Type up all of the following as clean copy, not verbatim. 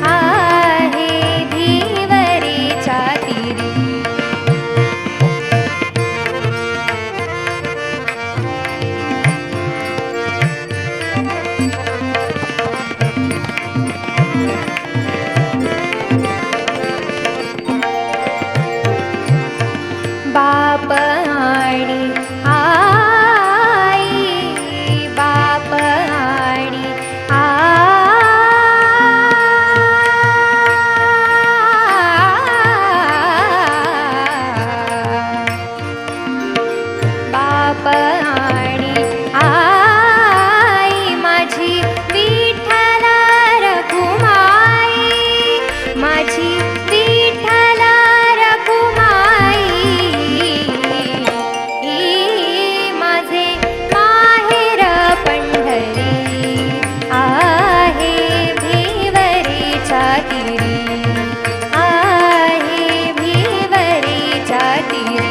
आहे भिवरेच्या तीरी. बाप आणि आई, बाप आणि बाप आणि आई माझी विठ्ठला रखुमाई, माझी विठ्ठला रखुमाई. माझे माहेर पंढरी आहे भिवरेच्या तीरी, आहे भिवरेच्या तीरी.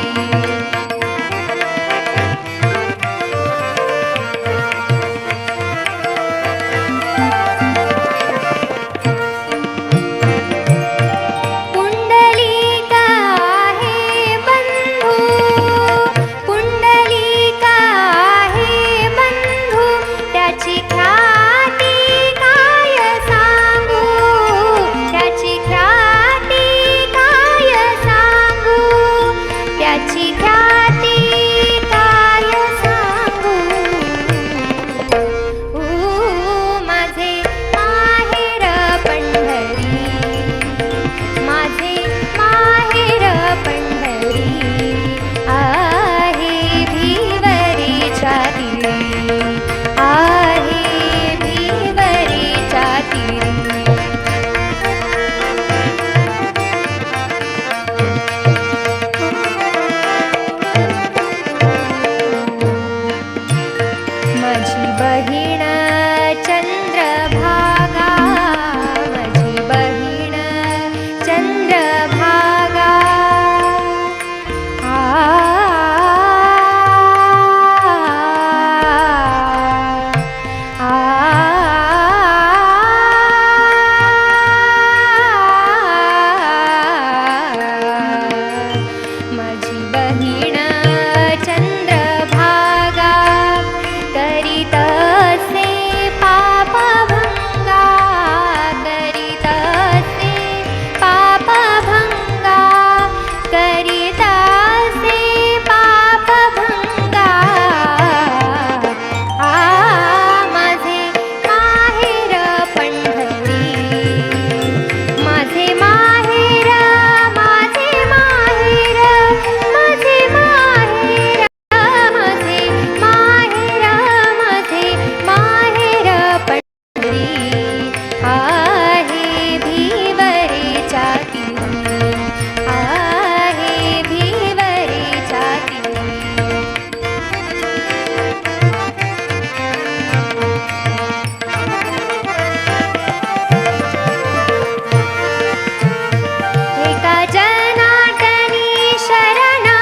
माझी बहीण चंद्रभागा, माझी बहीण चंद्रभागा. माझी बहीण चंद्रभागा करीत असे पापभंगा, करीत असे पापभंगा, करीत असे पापभंगा. माझे माहेर पंढरी, माझे माहेर, माझे माहेर, माझे माहेर, माझे माहेर, माझे माहेर पंढरी आहे भिवरेच्या तीरी, आहे भिवरेच्या तीरी. एका जनार्दनी शरणा,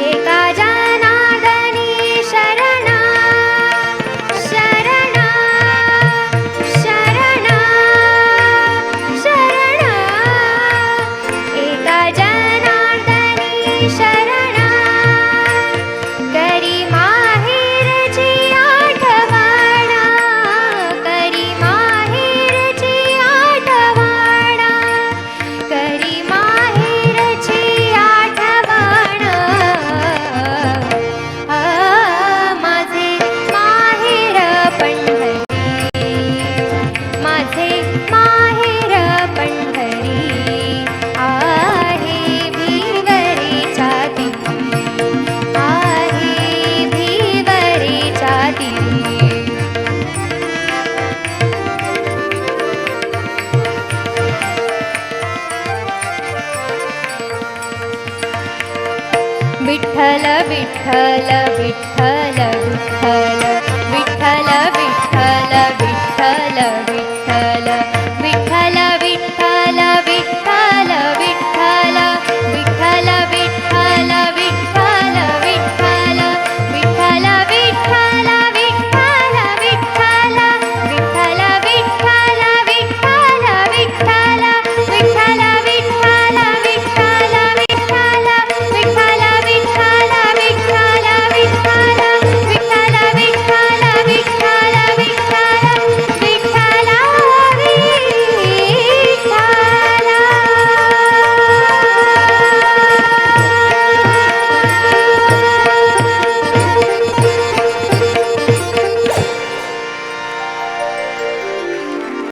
एका जनार्दनी शरणा, शरणा, शरणा, शरणा. एका जनार्दनी शरणा करी माहेरची आठवण, करी माहेरची आठवण, करी माहेरची आठवण. माझे माहेर पंढरी, माझे माहेर पंढरी आहे भिवरेच्या तीरी, आहे भिवरेच्या तीरी. विठ्ठल विठ्ठल विठ्ठल विठ्ठल, विठ्ठल विठ्ठल विठ्ठल विठ्ठल.